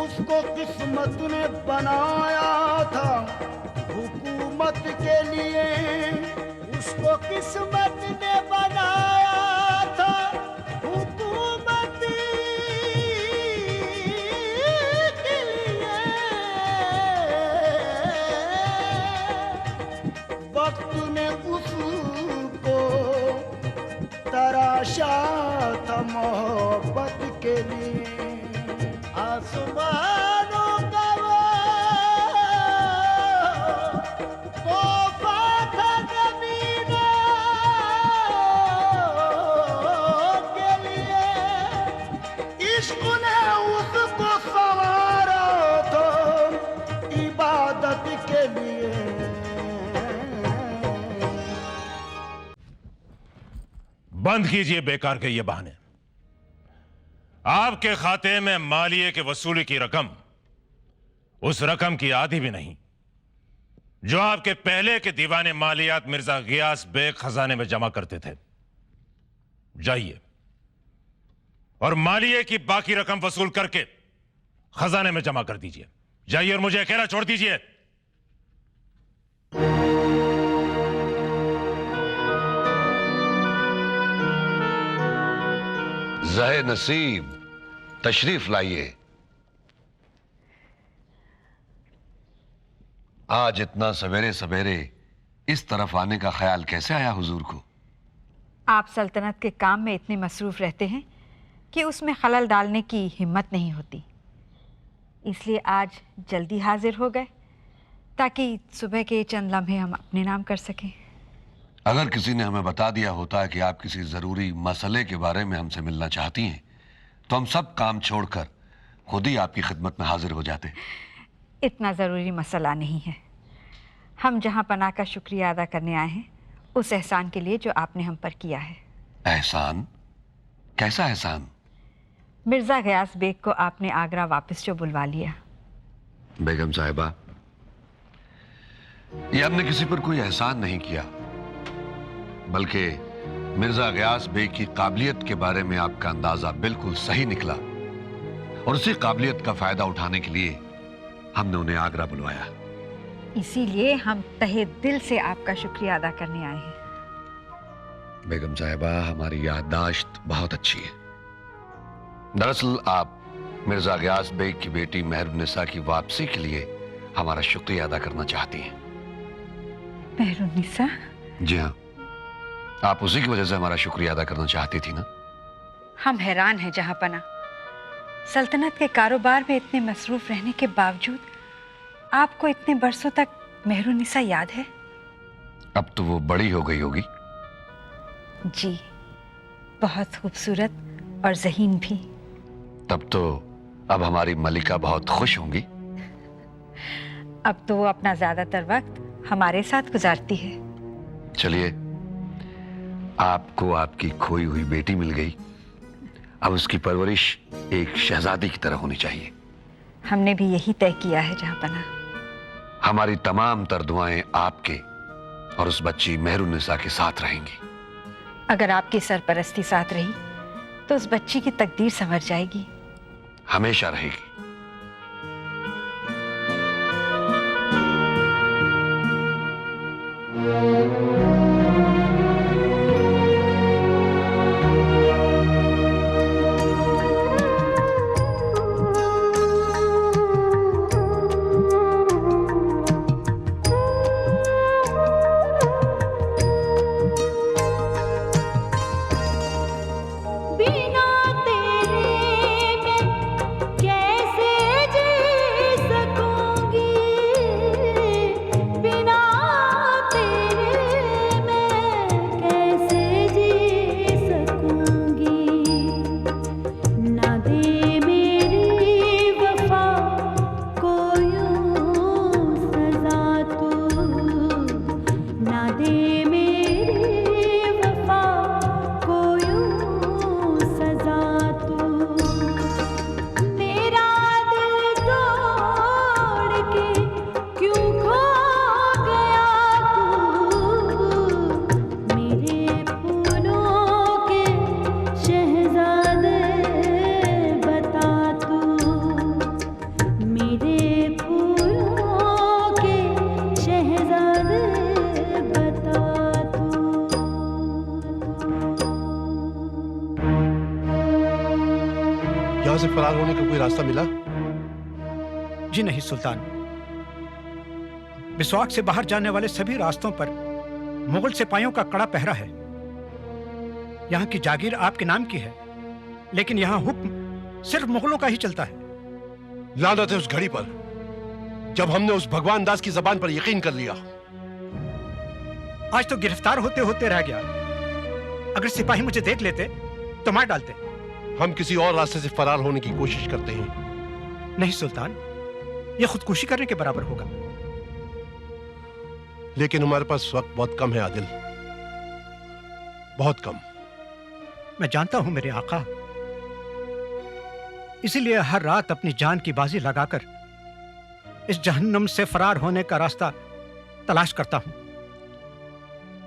उसको किस्मत ने बनाया था हुकूमत के लिए, उसको किस्मत ने बनाया था हुकूमत के लिए। वक्त ने उसको तराशा था मोहब्बत के लिए। आसमानों का वो तोहफा था ज़मीनों के लिए, इश्क ने उसको संवारा था इबादत के लिए। बंद कीजिए बेकार के ये बहाने। आपके खाते में मालिये के वसूली की रकम उस रकम की आधी भी नहीं जो आपके पहले के दीवाने मालियात मिर्जा गियास बेग खजाने में जमा करते थे। जाइए और मालिये की बाकी रकम वसूल करके खजाने में जमा कर दीजिए। जाइए और मुझे अकेला छोड़ दीजिए। ज़हे नसीब, तशरीफ लाइए। आज इतना सवेरे सवेरे इस तरफ आने का ख्याल कैसे आया हुजूर को? आप सल्तनत के काम में इतने मसरूफ रहते हैं कि उसमें खलल डालने की हिम्मत नहीं होती, इसलिए आज जल्दी हाजिर हो गए ताकि सुबह के चंद लम्हे हम अपने नाम कर सकें। अगर किसी ने हमें बता दिया होता कि आप किसी ज़रूरी मसले के बारे में हमसे मिलना चाहती हैं तो हम सब काम छोड़कर खुद ही आपकी खिदमत में हाजिर हो जाते। इतना ज़रूरी मसला नहीं है। हम जहाँ पनाह का शुक्रिया अदा करने आए हैं उस एहसान के लिए जो आपने हम पर किया है। एहसान? कैसा एहसान? मिर्ज़ा गयास बेग को आपने आगरा वापस जो बुलवा लिया। बेगम साहिबा, ये हमने किसी पर कोई एहसान नहीं किया, बल्कि मिर्जा गयास बेग की काबिलियत के बारे में आपका अंदाजा बिल्कुल सही निकला और उसी काबिलियत का फायदा उठाने के लिए हमने उन्हें आगरा बुलवाया। इसीलिए हम तहे दिल से आपका शुक्रिया अदा करने आए हैं। बेगम साहिबा, हमारी याददाश्त बहुत अच्छी है। दरअसल आप मिर्जा गयास बेग की बेटी मेहरुन्निसा की वापसी के लिए हमारा शुक्रिया अदा करना चाहती हैं। मेहरुन्निसा? जी हाँ, आप उसी की वजह से हमारा शुक्रिया अदा करना चाहती थी ना? हम हैरान हैं जहां पना, सल्तनत के कारोबार में इतने मसरूफ रहने के बावजूद आपको इतने बरसों तक मेहरुन्निसा याद है? अब तो वो बड़ी हो गई होगी। जी, बहुत खूबसूरत और ज़हीन भी। तब तो अब हमारी मलिका बहुत खुश होंगी। अब तो वो अपना ज्यादातर वक्त हमारे साथ गुजारती है। चलिए, आपको आपकी खोई हुई बेटी मिल गई, अब उसकी परवरिश एक शहजादी की तरह होनी चाहिए। हमने भी यही तय किया है जहां पना। हमारी तमाम तर दुआएं आपके और उस बच्ची मेहरुन्निसा के साथ रहेंगी। अगर आपकी सरपरस्ती साथ रही तो उस बच्ची की तकदीर संवर जाएगी। हमेशा रहेगी। होने का कोई रास्ता मिला? जी नहीं सुल्तान, बिस्वाक से बाहर जाने वाले सभी रास्तों पर मुगल सिपाहियों का कड़ा पहरा है। यहाँ की जागीर आपके नाम की है, लेकिन यहाँ हुक्म सिर्फ मुगलों का ही चलता है। लानत है उस घड़ी पर जब हमने उस भगवान दास की जबान पर यकीन कर लिया। आज तो गिरफ्तार होते होते रह गया। अगर सिपाही मुझे देख लेते तो मार डालते। हम किसी और रास्ते से फरार होने की कोशिश करते हैं। नहीं सुल्तान, यह खुदकुशी करने के बराबर होगा। लेकिन हमारे पास वक्त बहुत कम है आदिल, बहुत कम। मैं जानता हूं मेरे आका, इसीलिए हर रात अपनी जान की बाजी लगाकर इस जहन्नुम से फरार होने का रास्ता तलाश करता हूं,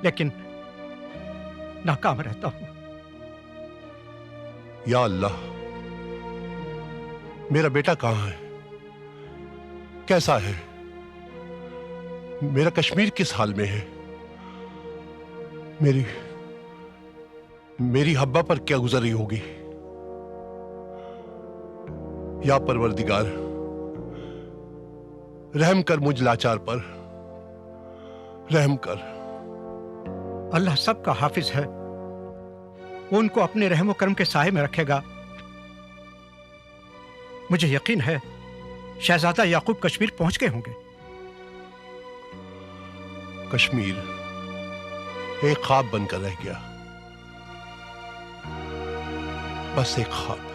लेकिन नाकाम रहता हूं। या अल्लाह, मेरा बेटा कहां है, कैसा है, मेरा कश्मीर किस हाल में है, मेरी हब्बा पर क्या गुजर रही होगी। या परवरदिगार, रहम कर मुझ लाचार पर, रहम कर। अल्लाह सबका हाफिज है, वो उनको अपने रहम करम के साए में रखेगा। मुझे यकीन है शहजादा याकूब कश्मीर पहुंच गए होंगे। कश्मीर एक ख्वाब बनकर रह गया, बस एक ख्वाब।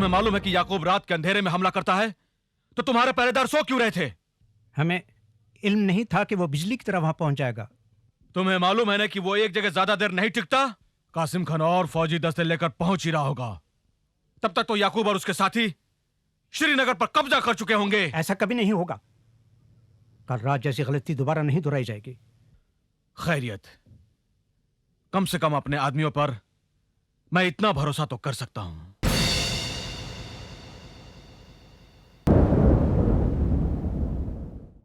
तुम्हें मालूम है कि याकूब रात के अंधेरे में हमला करता है, तो तुम्हारे पहरेदार सो क्यों रहे थे? हमें इल्म नहीं था कि वो बिजली की तरह वहां पहुंच जाएगा। तुम्हें मालूम है ना कि वो एक जगह ज्यादा देर नहीं टिकता। कासिम खान और फौजी दस्ते लेकर पहुंच ही रहा होगा। तब तक तो याकूब और उसके साथी श्रीनगर पर कब्जा कर चुके होंगे। ऐसा कभी नहीं होगा। कल रात जैसी गलती दोबारा नहीं दोहराई जाएगी। खैरियत, कम से कम अपने आदमियों पर मैं इतना भरोसा तो कर सकता हूं।